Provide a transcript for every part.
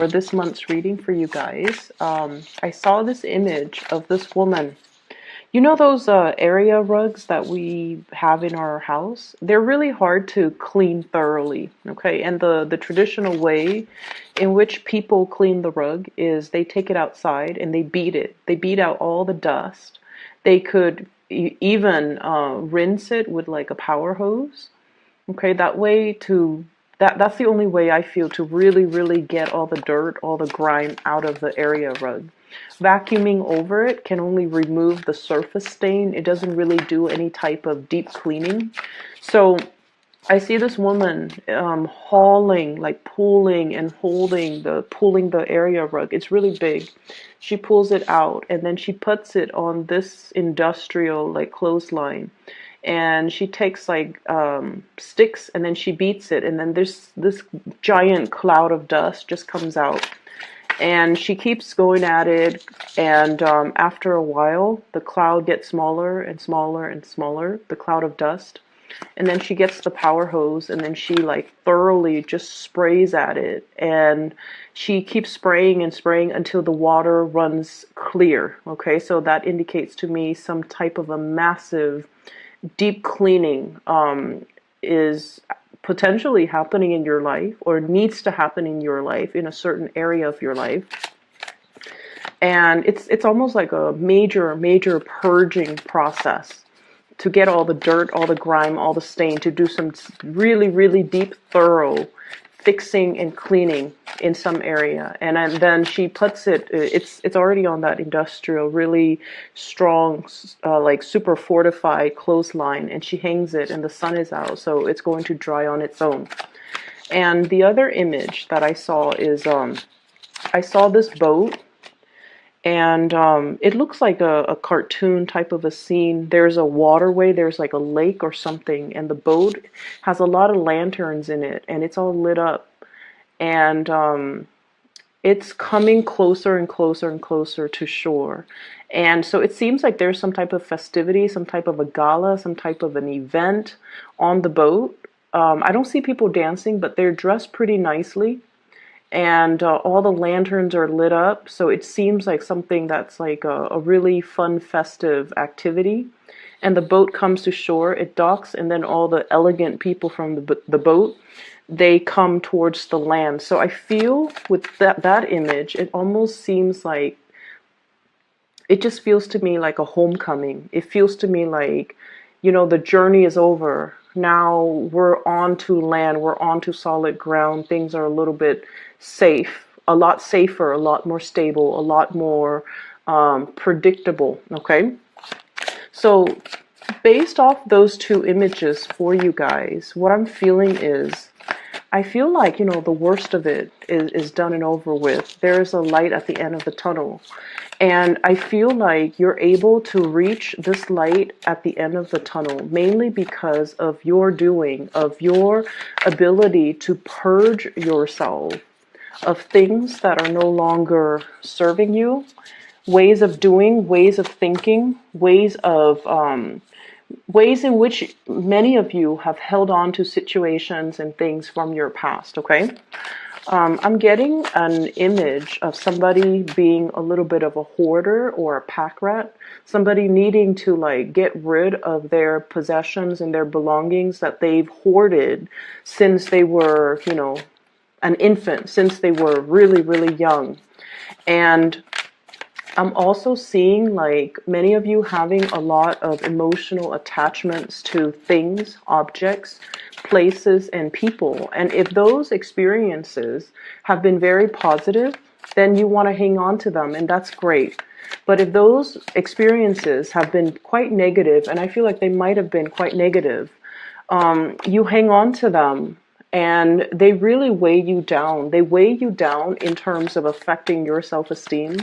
For this month's reading for you guys, I saw this image of this woman. You know those area rugs that we have in our house? They're really hard to clean thoroughly, okay? And the traditional way in which people clean the rug is they take it outside and they beat it. They beat out all the dust. They could even rinse it with like a power hose. Okay, that way that's the only way I feel to really get all the dirt, all the grime out of the area rug. Vacuuming over it can only remove the surface stain. It doesn't really do any type of deep cleaning. So I see this woman hauling, like pulling and pulling the area rug. It's really big. She pulls it out and then she puts it on this industrial like clothesline. And she takes like sticks and then she beats it, and then this giant cloud of dust just comes out. And she keeps going at it, and after a while, the cloud gets smaller and smaller and smaller, the cloud of dust. And then she gets the power hose, and then she like thoroughly just sprays at it. And she keeps spraying and spraying until the water runs clear. Okay, so that indicates to me some type of a massive deep cleaning is potentially happening in your life, or needs to happen in your life, in a certain area of your life. And it's almost like a major purging process to get all the dirt, all the grime, all the stain, to do some really deep, thorough fixing and cleaning in some area. And then she puts it's already on that industrial, really strong, like super fortified clothesline, and she hangs it and the sun is out, so it's going to dry on its own. And the other image that I saw is, I saw this boat, and it looks like a cartoon type of a scene. There's a waterway, there's like a lake or something, and the boat has a lot of lanterns in it, and it's all lit up. And it's coming closer and closer and closer to shore. And so it seems like there's some type of festivity, some type of a gala, some type of an event on the boat. I don't see people dancing, but they're dressed pretty nicely. And all the lanterns are lit up, so it seems like something that's like a really fun, festive activity. And the boat comes to shore, it docks, and then all the elegant people from the boat, they come towards the land. So I feel with that image, it almost seems like, it just feels to me like a homecoming. It feels to me like, you know, the journey is over. Now we're on to land, we're on to solid ground. Things are a little bit safe, a lot safer, a lot more stable, a lot more predictable, okay? So based off those two images for you guys, what I'm feeling is, I feel like, you know, the worst of it is done and over with. There's a light at the end of the tunnel. And I feel like you're able to reach this light at the end of the tunnel, mainly because of your doing, of your ability to purge yourself of things that are no longer serving you, ways of doing, ways of thinking, ways in which many of you have held on to situations and things from your past, okay? I'm getting an image of somebody being a little bit of a hoarder or a pack rat, somebody needing to like get rid of their possessions and their belongings that they've hoarded since they were, you know, an infant, since they were really young. And I'm also seeing like many of you having a lot of emotional attachments to things, objects, places, and people. And if those experiences have been very positive, then you want to hang on to them, and that's great. But if those experiences have been quite negative, and I feel like they might have been quite negative, you hang on to them, and they really weigh you down. They weigh you down in terms of affecting your self-esteem.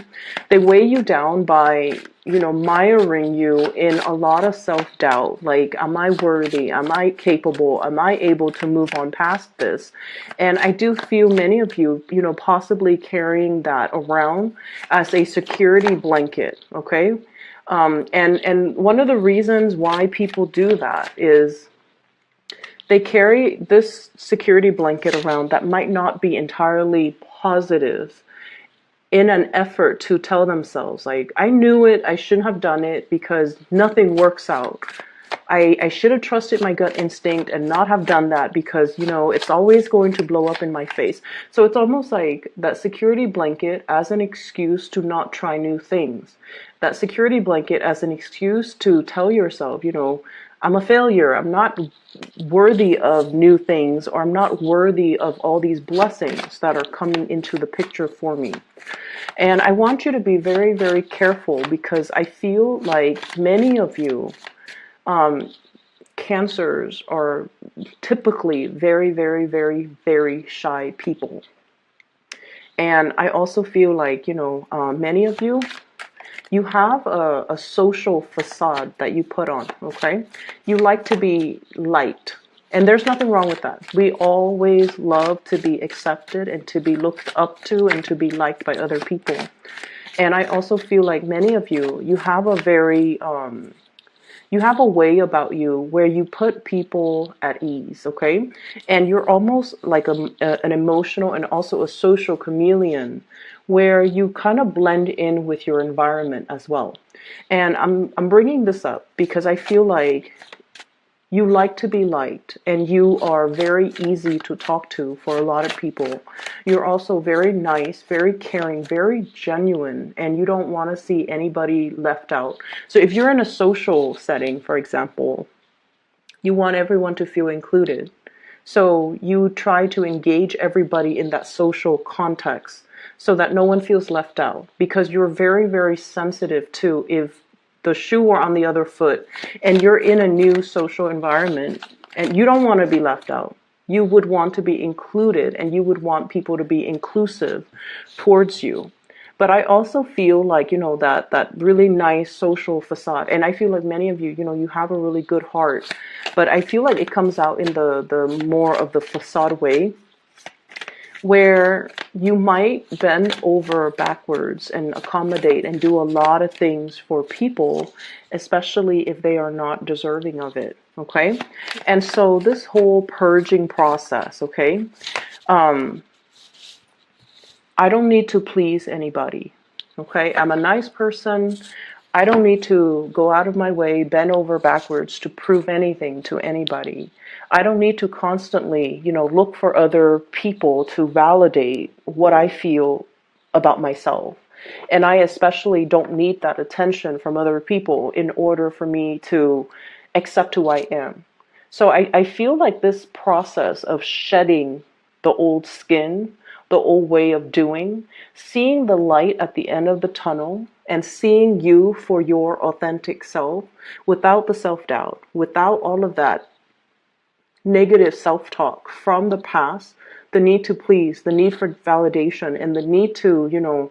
They weigh you down by, you know, miring you in a lot of self-doubt. Like, am I worthy? Am I capable? Am I able to move on past this? And I do feel many of you, you know, possibly carrying that around as a security blanket, okay? And one of the reasons why people do that is they carry this security blanket around that might not be entirely positive in an effort to tell themselves, like, I knew it, I shouldn't have done it because nothing works out. I should have trusted my gut instinct and not have done that because, it's always going to blow up in my face. So it's almost like that security blanket as an excuse to not try new things. That security blanket as an excuse to tell yourself, I'm a failure. I'm not worthy of new things, or I'm not worthy of all these blessings that are coming into the picture for me. And I want you to be very, very careful because I feel like many of you, Cancers are typically very, very, very, very shy people. And I also feel like, many of you, you have a social facade that you put on, okay? You like to be liked. And there's nothing wrong with that. We always love to be accepted and to be looked up to and to be liked by other people. And I also feel like many of you, you have a way about you where you put people at ease, okay? And you're almost like an emotional and also a social chameleon where you kind of blend in with your environment as well. And I'm bringing this up because I feel like you like to be liked, and you are very easy to talk to for a lot of people. You're also very nice, very caring, very genuine, and you don't want to see anybody left out. So if you're in a social setting, for example, you want everyone to feel included. So you try to engage everybody in that social context so that no one feels left out, because you're very, very sensitive to if the shoe were on the other foot and you're in a new social environment and you don't want to be left out. You would want to be included, and you would want people to be inclusive towards you. But I also feel like, that really nice social facade. And I feel like many of you, you have a really good heart. But I feel like it comes out in the more of the facade way, where you might bend over backwards and accommodate and do a lot of things for people, especially if they are not deserving of it, okay? And so this whole purging process, okay? I don't need to please anybody, okay? I'm a nice person. I don't need to go out of my way, bend over backwards to prove anything to anybody. I don't need to constantly, look for other people to validate what I feel about myself. And I especially don't need that attention from other people in order for me to accept who I am. So I feel like this process of shedding the old skin, the old way of doing, seeing the light at the end of the tunnel, and seeing you for your authentic self without the self-doubt, without all of that negative self-talk from the past, the need to please, the need for validation, and the need to,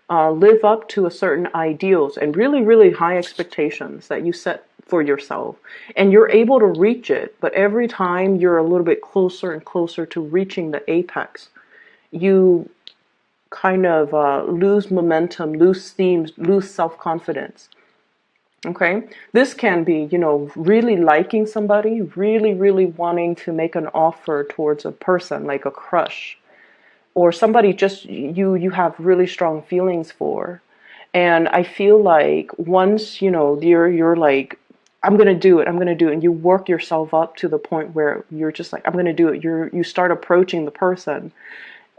live up to a certain ideals and really, really high expectations that you set for yourself. And you're able to reach it, but every time you're a little bit closer and closer to reaching the apex, you kind of lose momentum, lose steam, lose self-confidence. Okay, this can be, really liking somebody, really, really wanting to make an offer towards a person, like a crush, or somebody just you have really strong feelings for. And I feel like once, you're like, I'm going to do it, and you work yourself up to the point where you're just like, I'm going to do it. You start approaching the person.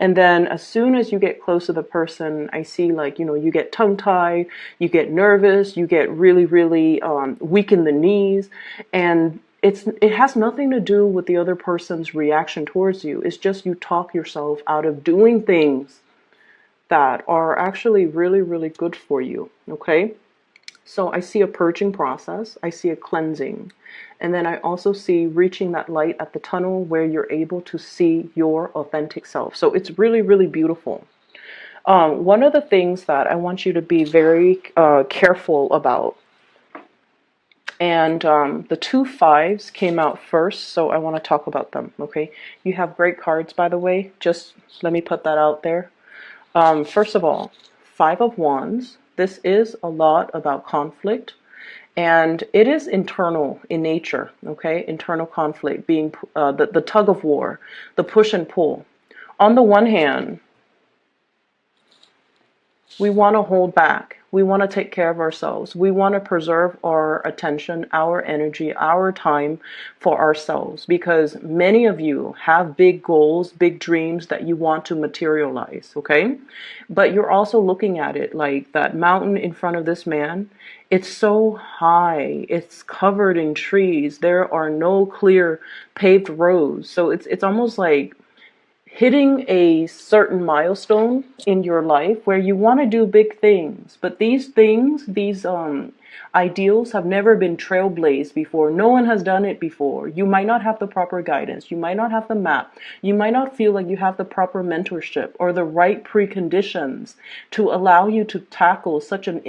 And then as soon as you get close to the person, I see like, you get tongue-tied, you get nervous, you get really, really weak in the knees. And it has nothing to do with the other person's reaction towards you. It's just you talk yourself out of doing things that are actually really, really good for you, okay? So I see a purging process, I see a cleansing, and then I also see reaching that light at the tunnel where you're able to see your authentic self. So it's really, really beautiful. One of the things that I want you to be very careful about, and the 2 5s came out first, so I want to talk about them, okay? You have great cards, by the way, just let me put that out there. First of all, 5 of Wands. This is a lot about conflict, and it is internal in nature, okay? Internal conflict being the tug of war, the push and pull. On the one hand, We want to hold back. We want to take care of ourselves. We want to preserve our attention, our energy, our time for ourselves, because many of you have big goals, big dreams that you want to materialize, okay? But you're also looking at it like that mountain in front of this man. It's so high. It's covered in trees. There are no clear paved roads. So it's almost like hitting a certain milestone in your life where you want to do big things, but these things, these ideals have never been trailblazed before. No one has done it before. You might not have the proper guidance. You might not have the map. You might not feel like you have the proper mentorship or the right preconditions to allow you to tackle such an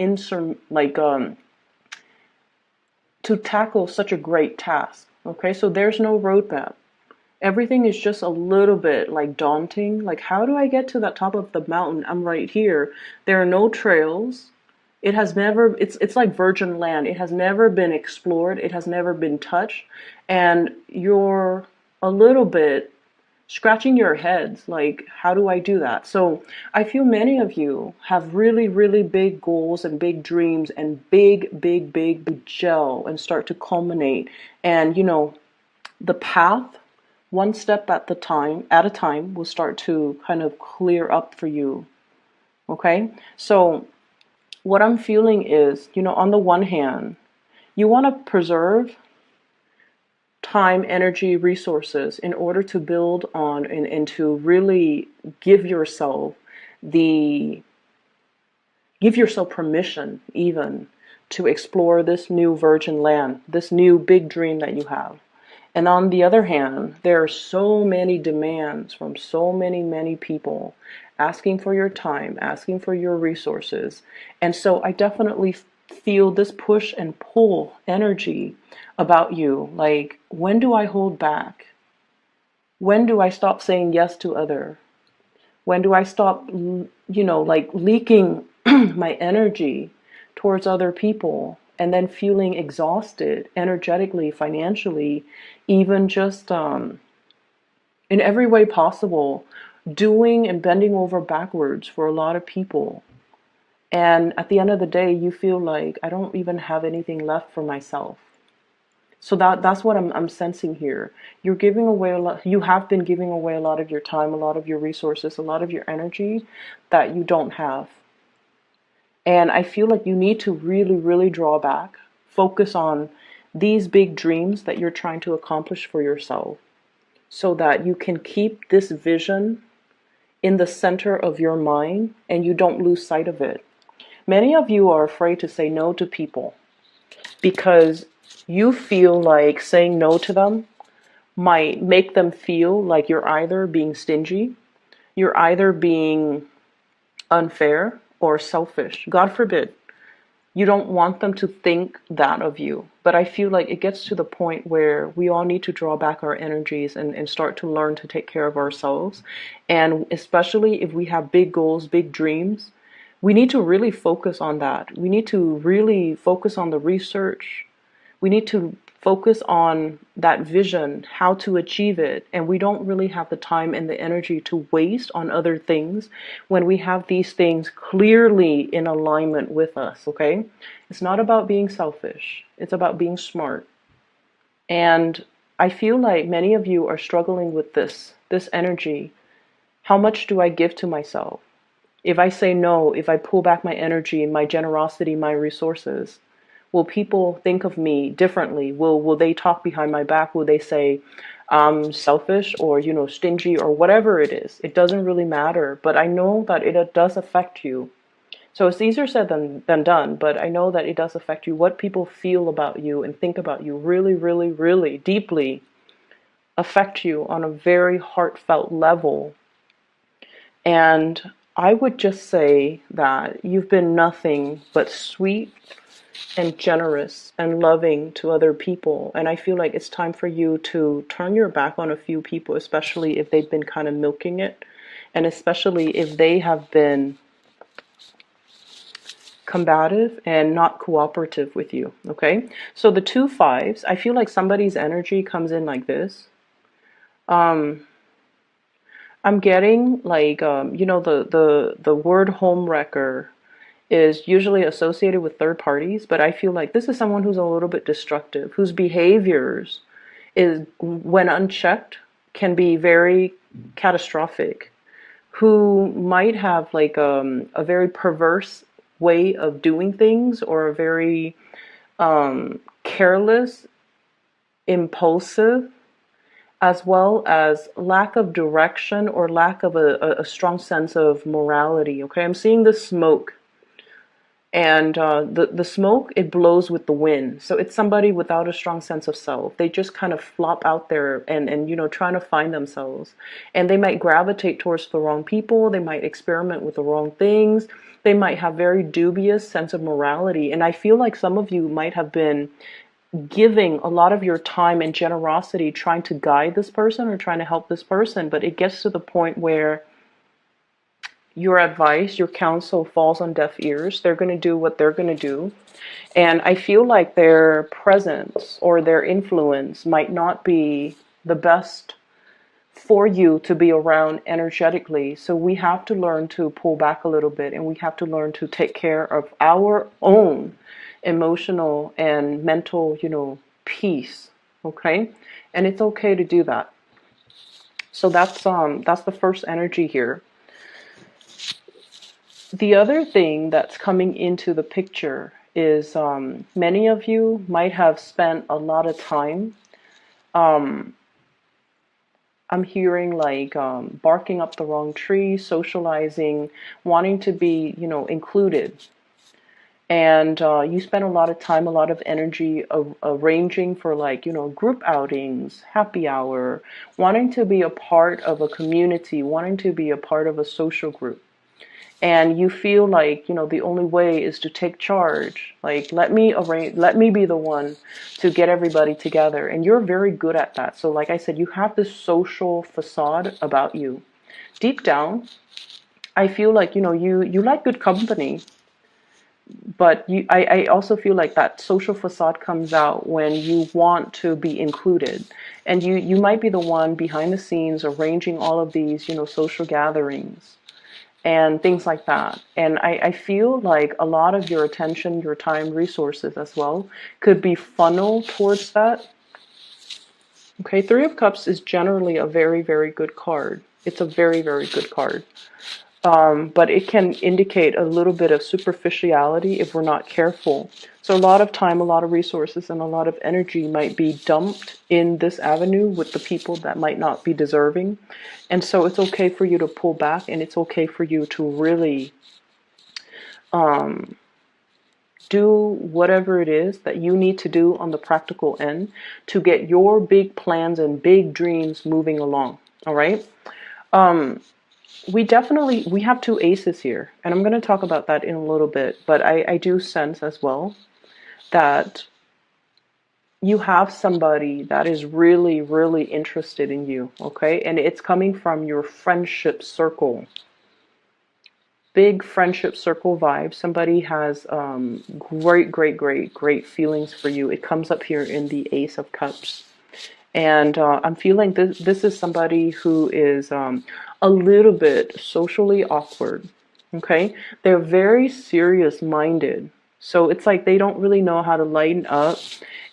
to tackle such a great task. Okay, so there's no roadmap. Everything is just a little bit like daunting. Like, how do I get to the top of the mountain? I'm right here. There are no trails. It has never, it's like virgin land. It has never been explored. It has never been touched. And you're a little bit scratching your heads like, how do I do that? So I feel many of you have really, really big goals and big dreams and big gel and start to culminate. And the path, one step at a time, will start to kind of clear up for you. Okay? So what I'm feeling is, on the one hand, you want to preserve time, energy, resources in order to build on and to really give yourself permission even to explore this new virgin land, this new big dream that you have. And on the other hand, there are so many demands from so many people asking for your time, asking for your resources. And so I definitely feel this push and pull energy about you. Like, when do I hold back? When do I stop saying yes to other? When do I stop, leaking my energy towards other people and then feeling exhausted energetically, financially, even just in every way possible, doing and bending over backwards for a lot of people. And at the end of the day, you feel like, I don't even have anything left for myself. So that's what I'm sensing here. You're giving away a lot. You have been giving away a lot of your time, a lot of your resources, a lot of your energy that you don't have. And I feel like you need to really draw back, focus on these big dreams that you're trying to accomplish for yourself, so that you can keep this vision in the center of your mind and you don't lose sight of it. Many of you are afraid to say no to people because you feel like saying no to them might make them feel like you're either being stingy, you're either being unfair or selfish. God forbid. You don't want them to think that of you. But I feel like it gets to the point where we all need to draw back our energies and start to learn to take care of ourselves. And especially if we have big goals, big dreams, we need to really focus on that. We need to really focus on the research. We need to focus on that vision, how to achieve it. And we don't really have the time and the energy to waste on other things when we have these things clearly in alignment with us, okay? It's not about being selfish. It's about being smart. And I feel like many of you are struggling with this energy. How much do I give to myself? If I say no, if I pull back my energy, my generosity, my resources, will people think of me differently? Will they talk behind my back? Will they say I'm selfish or, stingy or whatever it is? It doesn't really matter, but I know that it does affect you. So it's easier said than done, but I know that it does affect you. What people feel about you and think about you really deeply affect you on a very heartfelt level. And I would just say that you've been nothing but sweet and generous and loving to other people. And I feel like it's time for you to turn your back on a few people, especially if they've been kind of milking it. And especially if they have been combative and not cooperative with you. Okay. So the 2 5s, I feel like somebody's energy comes in like this. I'm getting like, the word home wrecker is usually associated with third parties, but I feel like this is someone who's a little bit destructive, whose behaviors is, when unchecked, can be very catastrophic, who might have like a very perverse way of doing things, or a very careless, impulsive, as well as lack of direction or lack of a strong sense of morality. Okay, I'm seeing the smoke, and the smoke, it blows with the wind. So it's somebody without a strong sense of self. They just kind of flop out there and you know, trying to find themselves, and they might gravitate towards the wrong people. They might experiment with the wrong things. They might have very dubious sense of morality, and I feel like some of you might have been giving a lot of your time and generosity trying to guide this person or trying to help this person, but it gets to the point where your advice, your counsel falls on deaf ears. They're going to do what they're going to do. And I feel like their presence or their influence might not be the best for you to be around energetically. So we have to learn to pull back a little bit, and we have to learn to take care of our own emotional and mental, you know, peace. Okay? And it's okay to do that. So that's the first energy here. The other thing that's coming into the picture is many of you might have spent a lot of time, I'm hearing like barking up the wrong tree, socializing, wanting to be, you know, included. And you spend a lot of time, a lot of energy arranging for, like, you know, group outings, happy hour, wanting to be a part of a community, wanting to be a part of a social group. And you feel like, you know, the only way is to take charge. Like, let me arrange, let me be the one to get everybody together. And you're very good at that. So like I said, you have this social facade about you. Deep down, I feel like, you know, you like good company, but I also feel like that social facade comes out when you want to be included. And you might be the one behind the scenes arranging all of these, you know, social gatherings and things like that. And I feel like a lot of your attention, your time, resources as well could be funneled towards that. Okay, Three of Cups is generally a very, very good card. It's a very, very good card. But it can indicate a little bit of superficiality if we're not careful. So a lot of time, a lot of resources, and a lot of energy might be dumped in this avenue with the people that might not be deserving. And so it's okay for you to pull back, and it's okay for you to really do whatever it is that you need to do on the practical end to get your big plans and big dreams moving along. All right? We have two aces here, and I'm going to talk about that in a little bit, but I do sense as well that you have somebody that is really, really interested in you, okay? And it's coming from your friendship circle. Big friendship circle vibe. Somebody has great, great, great, great feelings for you. It comes up here in the Ace of Cups. And I'm feeling this is somebody who is a little bit socially awkward, okay? They're very serious-minded. So it's like they don't really know how to lighten up.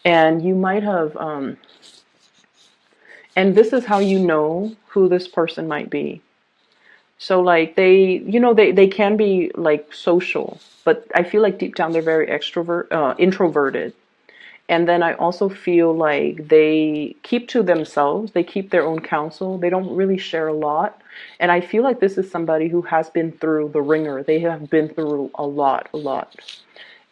And you might have, and this is how you know who this person might be. So like they, you know, they can be like social, but I feel like deep down they're very introverted. And then I also feel like they keep to themselves. They keep their own counsel. They don't really share a lot. And I feel like this is somebody who has been through the ringer. They have been through a lot, a lot.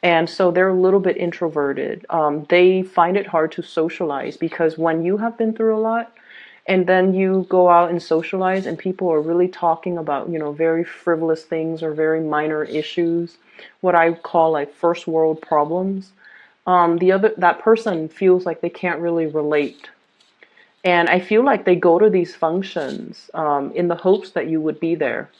And so they're a little bit introverted. They find it hard to socialize because when you have been through a lot, and then you go out and socialize and people are really talking about, you know, very frivolous things or very minor issues, what I call like first world problems. That person feels like they can't really relate. And I feel like they go to these functions in the hopes that you would be there.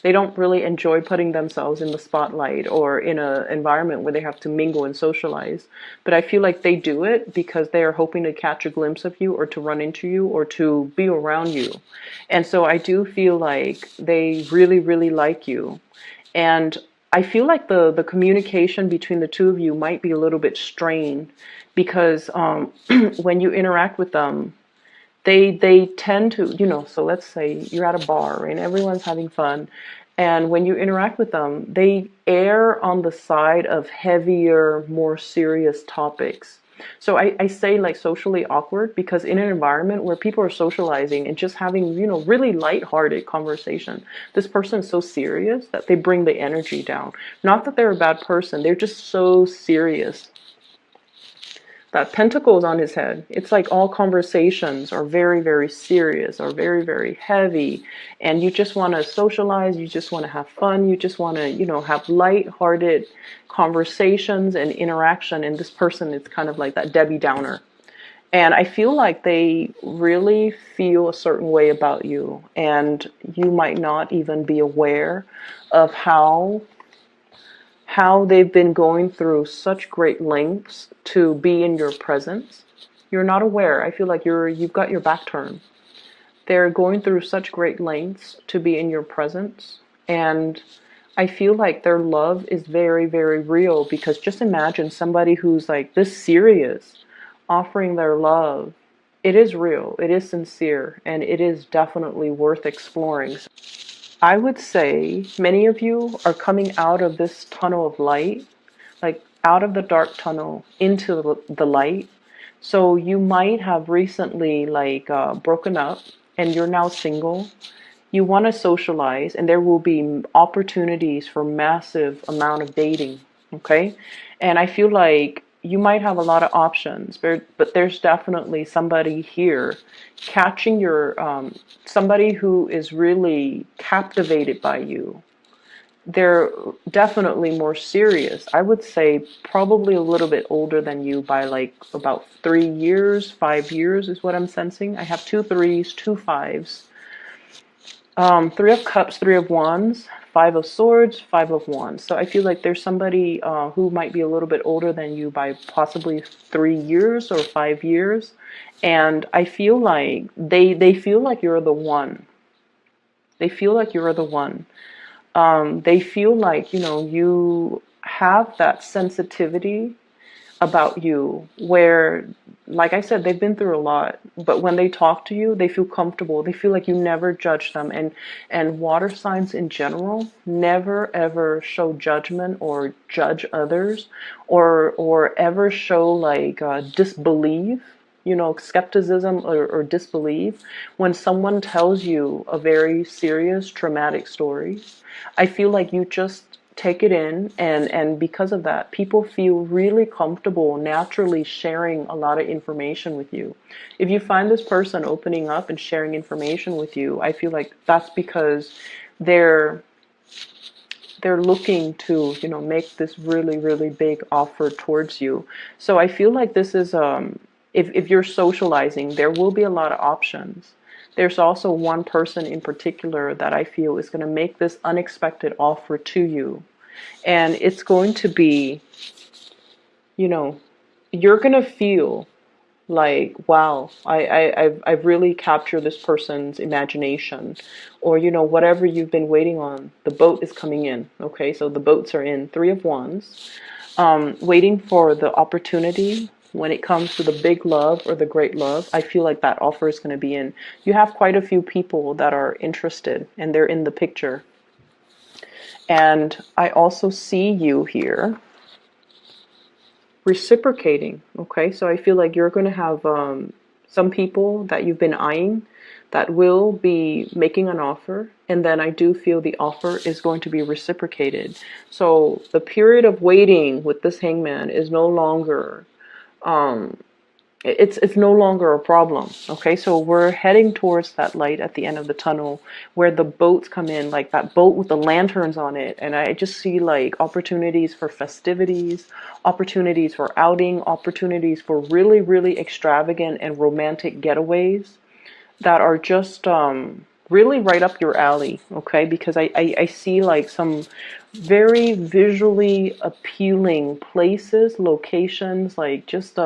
They don't really enjoy putting themselves in the spotlight or in an environment where they have to mingle and socialize. But I feel like they do it because they are hoping to catch a glimpse of you or to run into you or to be around you. And so I do feel like they really, really like you. And I feel like the communication between the two of you might be a little bit strained because when you interact with them, they tend to, so let's say you're at a bar and everyone's having fun, and when you interact with them, they err on the side of heavier, more serious topics. So I say like socially awkward because in an environment where people are socializing and just having, really lighthearted conversation, this person is so serious that they bring the energy down. Not that they're a bad person, they're just so serious. That pentacles on his head. It's like all conversations are very, very serious, or very, very heavy. And you just want to socialize. You just want to have fun. You just want to, have light-hearted conversations and interaction. And this person is kind of like that Debbie Downer. And I feel like they really feel a certain way about you. And you might not even be aware of how they've been going through such great lengths to be in your presence. You're not aware. I feel like you've got your back turned. They're going through such great lengths to be in your presence. And I feel like their love is very, very real, because just imagine somebody who's like this serious offering their love. It is real, it is sincere, and it is definitely worth exploring. I would say many of you are coming out of this tunnel of light, like out of the dark tunnel into the light. So you might have recently broken up and you're now single. You want to socialize, and there will be opportunities for massive amount of dating. Okay. And I feel like you might have a lot of options, but there's definitely somebody here catching your, somebody who is really captivated by you. They're definitely more serious. I would say probably a little bit older than you by like about 3 years, 5 years is what I'm sensing. I have 2 3s, 2 5s. 3 of Cups, 3 of Wands, 5 of Swords, 5 of Wands. So I feel like there's somebody who might be a little bit older than you by possibly 3 years or 5 years. And I feel like they feel like you're the one. They feel like you're the one. They feel like, you have that sensitivity about you where, like I said, they've been through a lot, but when they talk to you, they feel comfortable. They feel like you never judge them. And water signs in general never ever show judgment or judge others, or ever show like disbelief, skepticism or disbelief when someone tells you a very serious traumatic story. I feel like you just take it in, and because of that, people feel really comfortable naturally sharing a lot of information with you. If you find this person opening up and sharing information with you, I feel like that's because they're looking to, make this really, really big offer towards you. So I feel like this is if you're socializing, there will be a lot of options. There's also one person in particular that I feel is going to make this unexpected offer to you. And it's going to be, you're going to feel like, wow, I've really captured this person's imagination. Or, whatever you've been waiting on, the boat is coming in. Okay, so the boats are in. 3 of Wands. Waiting for the opportunity. When it comes to the big love or the great love, I feel like that offer is going to be in. You have quite a few people that are interested, and they're in the picture. And I also see you here reciprocating. Okay, so I feel like you're going to have some people that you've been eyeing that will be making an offer, and then I do feel the offer is going to be reciprocated. So the period of waiting with this hangman is no longer it's no longer a problem. Okay, so we're heading towards that light at the end of the tunnel where the boats come in, like that boat with the lanterns on it. And I just see like opportunities for festivities, opportunities for outing, opportunities for really, really extravagant and romantic getaways that are just really right up your alley, okay? Because I see like some very visually appealing places, locations, like just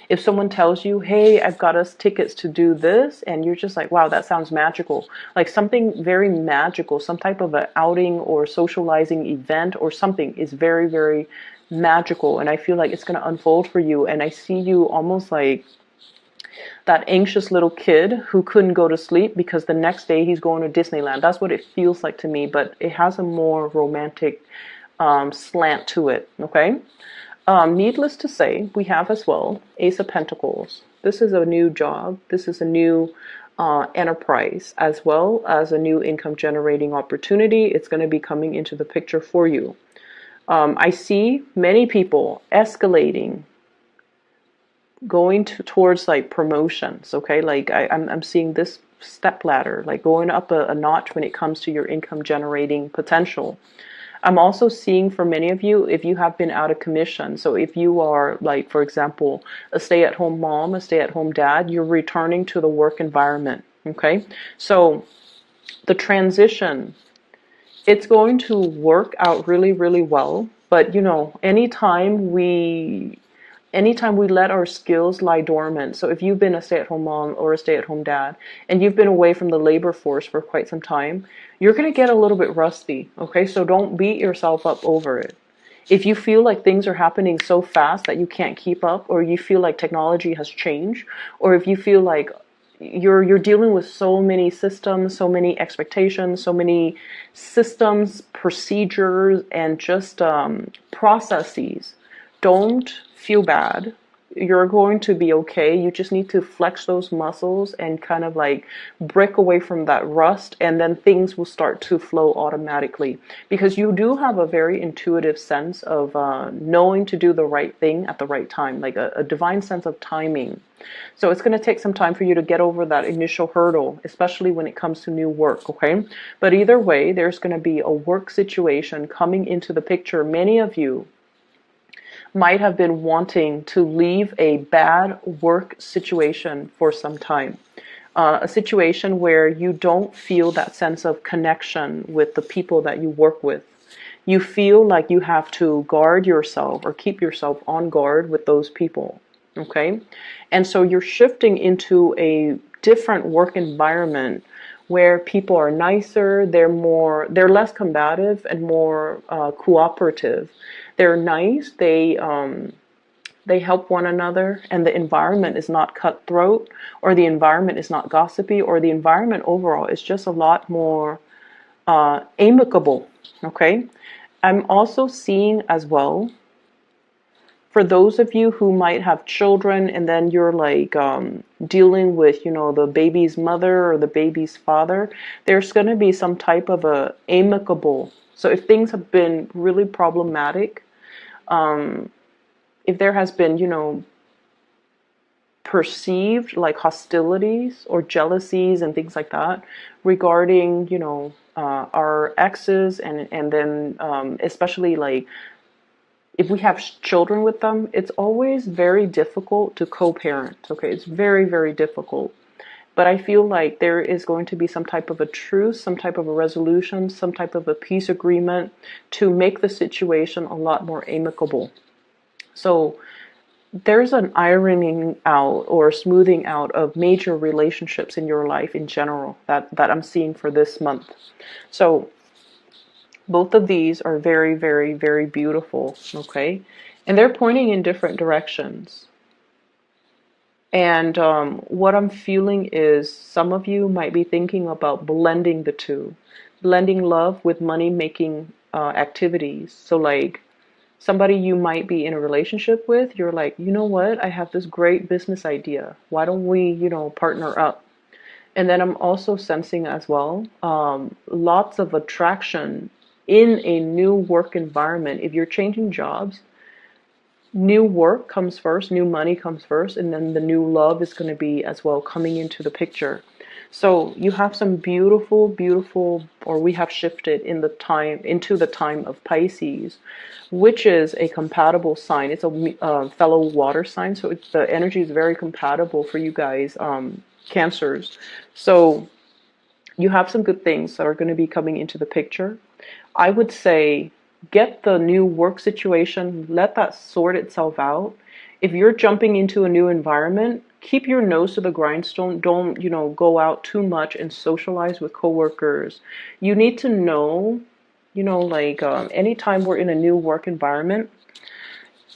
if someone tells you, hey, I've got us tickets to do this, and you're just like, wow, that sounds magical. Like something very magical, some type of an outing or socializing event or something is very, very magical, and I feel like it's going to unfold for you. And I see you almost like that anxious little kid who couldn't go to sleep because the next day he's going to Disneyland. That's what it feels like to me, but it has a more romantic slant to it, okay? Needless to say, we have as well Ace of Pentacles. This is a new job. This is a new enterprise, as well as a new income generating opportunity. It's going to be coming into the picture for you. I see many people escalating, going towards like promotions, okay? Like I'm seeing this step ladder, like going up a notch when it comes to your income generating potential. I'm also seeing for many of you, if you have been out of commission, so if you are like, for example, a stay-at-home mom, a stay-at-home dad, you're returning to the work environment, okay? So the transition, it's going to work out really, really well. But you know, anytime we let our skills lie dormant, so if you've been a stay-at-home mom or a stay-at-home dad and you've been away from the labor force for quite some time, you're going to get a little bit rusty, okay? So don't beat yourself up over it. If you feel like things are happening so fast that you can't keep up, or you feel like technology has changed, or if you feel like you're dealing with so many systems, so many expectations, so many systems, procedures, and just processes, don't feel bad. You're going to be okay. You just need to flex those muscles and kind of like break away from that rust, and then things will start to flow automatically, because you do have a very intuitive sense of knowing to do the right thing at the right time, like a divine sense of timing. So it's going to take some time for you to get over that initial hurdle, especially when it comes to new work, okay? But either way, there's going to be a work situation coming into the picture. Many of you might have been wanting to leave a bad work situation for some time. A situation where you don't feel that sense of connection with the people that you work with. You feel like you have to guard yourself or keep yourself on guard with those people, okay? And so you're shifting into a different work environment where people are nicer, they're less combative and more cooperative. They're nice, they help one another, and the environment is not cutthroat, or the environment is not gossipy, or the environment overall is just a lot more amicable, okay? I'm also seeing as well, for those of you who might have children and then you're like dealing with, you know, the baby's mother or the baby's father, there's going to be some type of a amicable. So if things have been really problematic, if there has been, you know, perceived like hostilities or jealousies and things like that regarding, you know, our exes, and then especially like if we have children with them, it's always very difficult to co-parent, okay? It's very, very difficult. But I feel like there is going to be some type of a truce, some type of a resolution, some type of a peace agreement to make the situation a lot more amicable. So there's an ironing out or smoothing out of major relationships in your life in general that I'm seeing for this month. So both of these are very, very, very beautiful, okay? And they're pointing in different directions. And what I'm feeling is some of you might be thinking about blending the two. Blending love with money-making activities. So like somebody you might be in a relationship with, you're like, you know what? I have this great business idea. Why don't we, you know, partner up? And then I'm also sensing as well lots of attraction in a new work environment. If you're changing jobs, new work comes first, new money comes first, and then the new love is going to be as well coming into the picture. So you have some beautiful, beautiful, or we have shifted into the time of Pisces, which is a compatible sign. It's a fellow water sign, so the energy is very compatible for you guys, Cancers. So You have some good things that are going to be coming into the picture. I would say get the new work situation, let that sort itself out. If you're jumping into a new environment, keep your nose to the grindstone. Don't, go out too much and socialize with coworkers. You need to know, like anytime we're in a new work environment,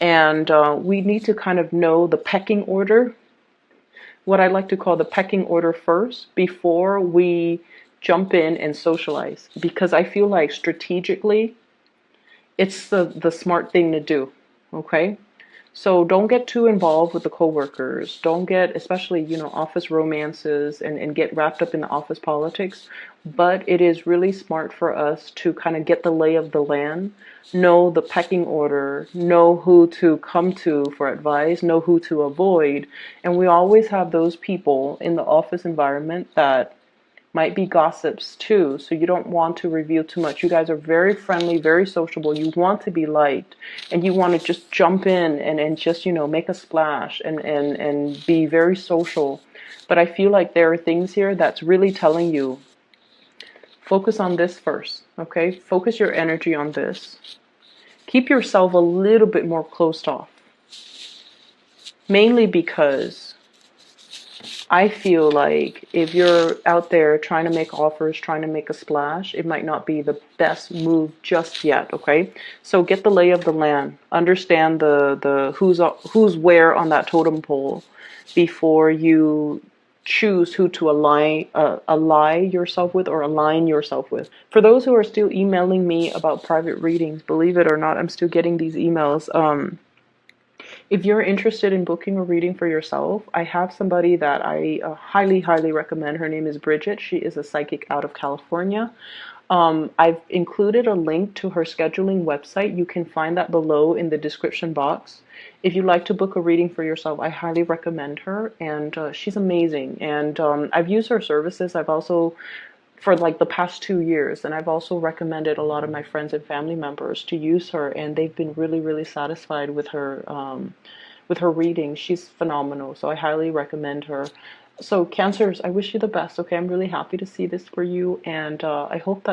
and we need to kind of know the pecking order, what I like to call the pecking order first, before we jump in and socialize. Because I feel like strategically, it's the smart thing to do. Okay? So don't get too involved with the coworkers. Don't get, especially, office romances and get wrapped up in the office politics. But it is really smart for us to kind of get the lay of the land, know the pecking order, know who to come to for advice, know who to avoid. And we always have those people in the office environment that might be gossips too, so you don't want to reveal too much. You guys are very friendly, very sociable. You want to be liked, and you want to just jump in and just, make a splash and be very social. But I feel like there are things here that's really telling you, focus on this first, okay? Focus your energy on this. Keep yourself a little bit more closed off. Mainly because I feel like if you're out there trying to make offers, trying to make a splash, it might not be the best move just yet, okay? So get the lay of the land. Understand the who's where on that totem pole before you choose who to ally yourself with or align yourself with. For those who are still emailing me about private readings, believe it or not, I'm still getting these emails. If you're interested in booking a reading for yourself, I have somebody that I highly, highly recommend. Her name is Bridget. She is a psychic out of California. I've included a link to her scheduling website. You can find that below in the description box. If you'd like to book a reading for yourself, I highly recommend her, and she's amazing. And I've used her services. I've also, for like the past 2 years, and I've also recommended a lot of my friends and family members to use her, and they've been really, really satisfied with her reading. She's phenomenal, so I highly recommend her. So Cancers, I wish you the best, okay? I'm really happy to see this for you, and I hope that